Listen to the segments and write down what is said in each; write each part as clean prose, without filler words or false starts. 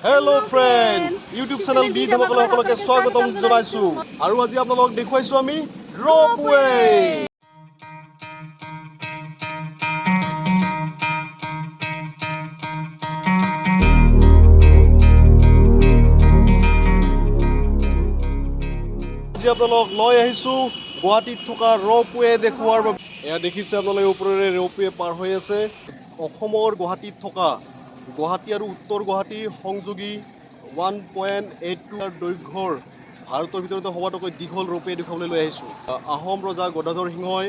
Hello friend, YouTube channel DHAMAKA সকলকে স্বাগতম জনাইছো আৰু আজি আপোনালোকক দেখুৱাইছো আমি ৰপ'ৱে আজি আপোনালোকক লৈ আহিছো গুৱাহাটীত থকা ৰপ'ৱে দেখুৱাৰ বাবে এয়া দেখিছে আপোনালোকে ওপৰেৰে ৰপ'ৱে পাৰ হৈ আছে অসমৰ গুৱাহাটীত থকা গুৱাহাটী আৰু উত্তৰ গুৱাহাটী সংযোগী 1.82 দৈৰ্ঘ্যৰ ভাৰতৰ ভিতৰতে সবাতোকৈ দীঘল ৰপ'ৱে দেখুৱাবলৈ লৈ আহিছোঁ আহোম ৰজা গদাধৰ সিংহই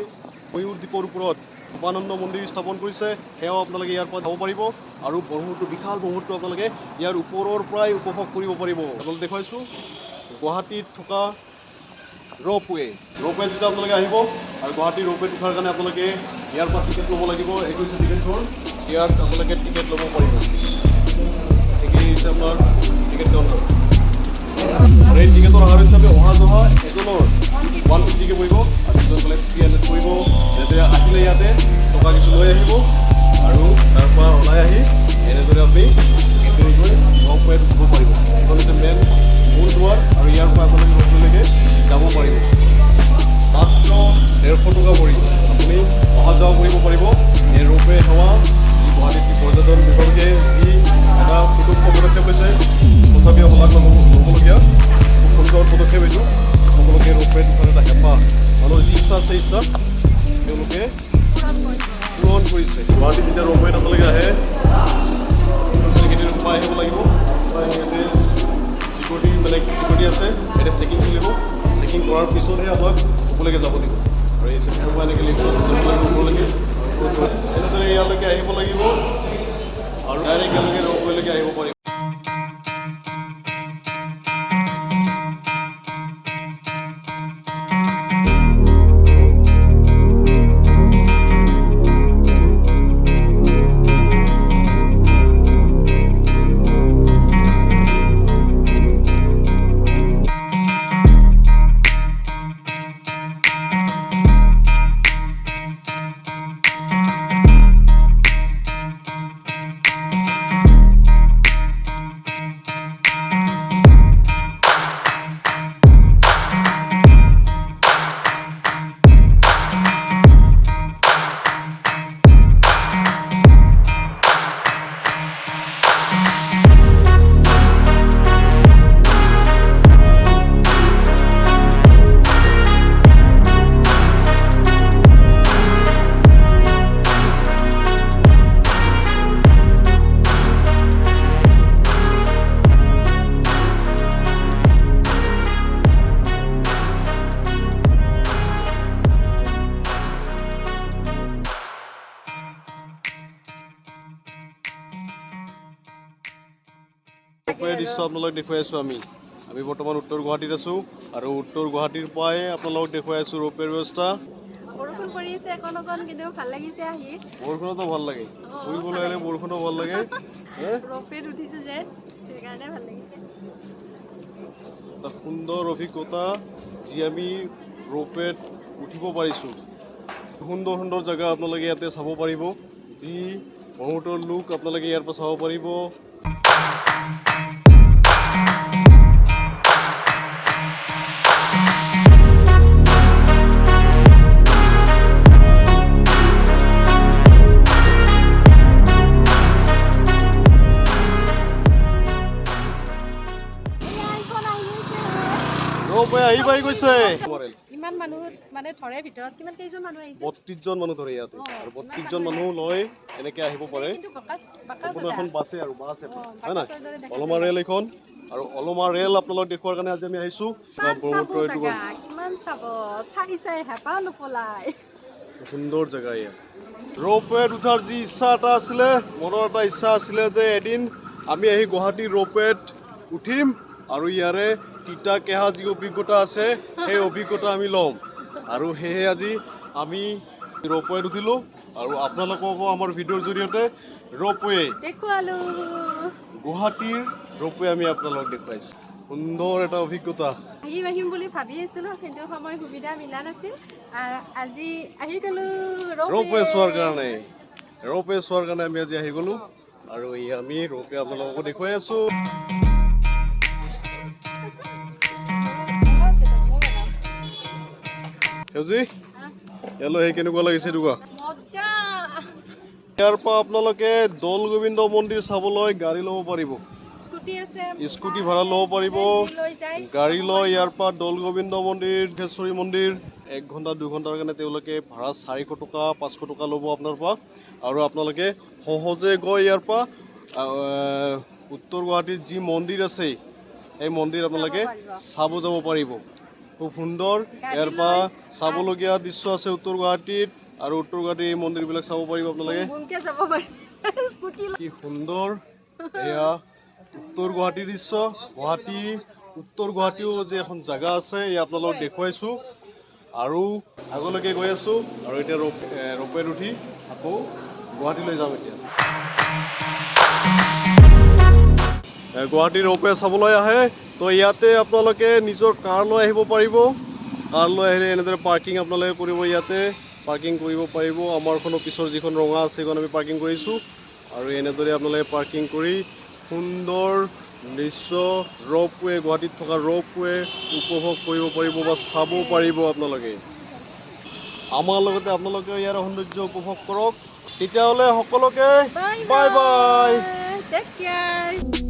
ময়ূৰ দ্বীপৰ ওপৰত উমানন্দ মন্দিৰ স্থাপন কৰিছে সেয়াও আপোনালোকে ইয়াৰ পৰা যাব পাৰিব আৰু ব্ৰহ্মপুত্ৰ বিশাল ব্ৰহ্মপুত্ৰ আপোনালোকে ইয়াৰ ওপৰৰ পৰাই উপভোগ কৰিব পাৰিব আপোনালোকে দেখুৱাইছোঁ গুৱাহাটীত থকা ৰপ'ৱে যেতিয়া আপোনালোকে আহিব আৰু গুৱাহাটী ৰপ'ৱেত উঠাৰ কাৰণে আপোনালোকে ইয়াৰ পৰা টিকেট ল'ব লাগিব এইটো হৈছে টিকেটখন ইয়াত আপোনালোকে টিকেট ল'ব পাৰিব এইখিনি হৈছে আপোনাৰ টিকেট কাউণ্টাৰ আৰু এই টিকেটৰ আহাৰ হিচাপে অহা যোৱা এজনৰ 150কৈ পৰিব আৰু দুজনসকলে 300 পৰিব যেতিয়া আহিলে ইয়াতে টকা কিছু লৈ আহিব আৰু তাৰ পৰা ওলাই আহি এনেদৰে আপুনি টিকেটখিনি গৈ ৰপ'ৱেত উঠিব পাৰিব এইখন হৈছে মেইন মূল দুৱাৰ আৰু ইয়াৰ পৰা আপোনালোকে ৰপ'ৱেলৈকে যাব পাৰিব মাত্ৰ 150 টকা ভৰি আপুনি অহা যোৱা কৰিব পাৰিব এই ৰপ'ৱে সেৱা যি গুৱাহাটীত পৰ্যটন বিভাগে যি এটা সুযোগ্য পদক্ষেপ লৈছে তথাপিও শলাগ ল'বলগীয়া খুব সুন্দৰ পদক্ষেপ এইটো সকলোকে ৰপ'ৱেত উঠাৰ এটা হেঁপাহ মানুহৰ যি ইচ্ছা আছে ইচ্ছা তেওঁলোকে পূৰণ কৰিছে গুৱাহাটীত যেতিয়া ৰপ'ৱেত আপোনালোকে আহে সেইখিনি সোমাই আহিব লাগিব ইয়াতে চিকিউৰিটি আছে এতিয়া চেকিং চলিব চেকিং কৰাৰ পিছতহে আমাক ওপৰলৈকে যাব দিব আৰু এই চেকিঙৰ পৰা এনেকৈ লিফ্টত ওপৰলৈকে এনেদৰে ইয়ালৈকে আহিব লাগিব আৰু ডাইৰেক্ট ইয়ালৈকে ৰপ'ৱেলৈকে আহিব পাৰিব দৃশ্য আপোনালোক দেখুৱাই আছোঁ আমি বৰ্তমান উত্তৰ গুৱাহাটীত আছোঁ আৰু উত্তৰ গুৱাহাটীৰ পৰাই আপোনালোকক দেখুৱাই আছোঁ ৰপ'ৱেৰ ব্যৱস্থা বৰষুণ পৰি আছে অকণ কিন্তু ভাল লাগিছে আহি বৰষুণতো ভাল লাগে ফুৰিবলৈ আহিলে বৰষুণো ভাল লাগে ৰপ'ৱেত উঠিছোঁ যে সেইকাৰণে ভাল লাগিছে এটা সুন্দৰ অভিজ্ঞতা যি আমি ৰপ'ৱেত উঠিব পাৰিছোঁ সুন্দৰ সুন্দৰ জেগা আপোনালোকে ইয়াতে চাব পাৰিব যি ব্ৰহ্মপুত্ৰৰ লোক আপোনালোকে ইয়াৰ পৰা চাব পাৰিব ৰপ'ৱে আহি পাই গৈছে ইমান মানুহ মানে ধৰে ভিতৰত কিমান কেইজন মানুহ আহিছে 32 জন মানুহ ধৰে ইয়াতে আৰু 32 জন মানুহ লৈ এনেকৈ আহিব পাৰে কোনো এখন বাছে আৰু বাছ এখন হয় না অলমা ৰেল এখন আৰু অলমা ৰেল আপোনালোক দেখুৱাৰ কাৰণে আজি আমি আহিছোঁ ব্ৰহ্মপুত্ৰ এইটো কিমান চাব চাই হেঁপাহ নপলাই সুন্দৰ জেগা ইয়াত ৰপ'ৱেত উঠাৰ যি ইচ্ছা এটা আছিলে মনৰ এটা ইচ্ছা আছিলে যে এদিন আমি আহি গুৱাহাটীৰ ৰপ'ৱেত উঠিম আৰু ইয়াৰে তিতা কেহা যি অভিজ্ঞতা আছে সেই অভিজ্ঞতা আমি ল'ম আৰু সেয়ে আজি আমি ৰপ'ৱেত উঠিলোঁ আৰু আপোনালোককো আমাৰ ভিডিঅ'ৰ জৰিয়তে ৰপ'ৱে দেখুৱালোঁ গুৱাহাটীৰ ৰপ'ৱে আমি আপোনালোকক দেখুৱাইছোঁ সুন্দৰ এটা অভিজ্ঞতা আহিম বুলি ভাবি আছিলোঁ কিন্তু সময় সুবিধা মিলা নাছিল আৰু আজি আহি গ'লোঁ ৰপ'ৱে চোৱাৰ কাৰণে আমি আজি আহি গ'লোঁ আৰু এই আমি ৰ'পৱে আপোনালোকক দেখুৱাই আছো সেউজি ইয়ালৈ সেই কেনেকুৱা লাগিছে দুগা ইয়াৰ পৰা আপোনালোকে দৌল গোবিন্দ মন্দিৰ চাবলৈ গাড়ী ল'ব পাৰিব স্কুটি ভাড়া ল'ব পাৰিব গাড়ী লৈ ইয়াৰ পৰা দৌল গোবিন্দ মন্দিৰ ঢেশ্বৰী মন্দিৰ 1 ঘণ্টা 2 ঘণ্টাৰ কাৰণে তেওঁলোকে ভাড়া 400 টকা 500 টকা ল'ব আপোনাৰ পৰা আৰু আপোনালোকে সহজে গৈ ইয়াৰ পৰা উত্তৰ গুৱাহাটীত যি মন্দিৰ আছে এই মন্দিৰ আপোনালোকে চাব যাব পাৰিব খুব সুন্দৰ ইয়াৰ পৰা চাবলগীয়া দৃশ্য আছে উত্তৰ গুৱাহাটীত আৰু উত্তৰ গুৱাহাটীৰ এই মন্দিৰবিলাক চাব পাৰিব আপোনালোকে কি সুন্দৰ এয়া উত্তৰ গুৱাহাটীৰ দৃশ্য গুৱাহাটী উত্তৰ গুৱাহাটীও যে এখন জাগা আছে এই আপোনালোকক দেখুৱাইছোঁ আৰু আগলৈকে গৈ আছোঁ আৰু এতিয়া ৰ'পৱেত উঠি আকৌ গুৱাহাটীলৈ যাম এতিয়া গুৱাহাটীৰ ৰ'পৱে চাবলৈ আহে তো ইয়াতে আপোনালোকে নিজৰ কাৰ লৈ আহিব পাৰিব কাৰ লৈ আহিলে এনেদৰে পাৰ্কিং আপোনালোকে কৰিব ইয়াতে পাৰ্কিং কৰিব পাৰিব আমাৰখনৰ পিছৰ যিখন ৰঙা আছে সেইখন আমি পাৰ্কিং কৰিছোঁ আৰু এনেদৰে আপোনালোকে পাৰ্কিং কৰি সুন্দৰ দৃশ্য ৰ'পৱে গুৱাহাটীত থকা ৰ'পৱে উপভোগ কৰিব পাৰিব বা চাব পাৰিব আপোনালোকে আমাৰ লগতে আপোনালোকে ইয়াৰ সৌন্দৰ্য উপভোগ কৰক তেতিয়াহ'লে সকলোকে বাই বাই টেক কেয়াৰ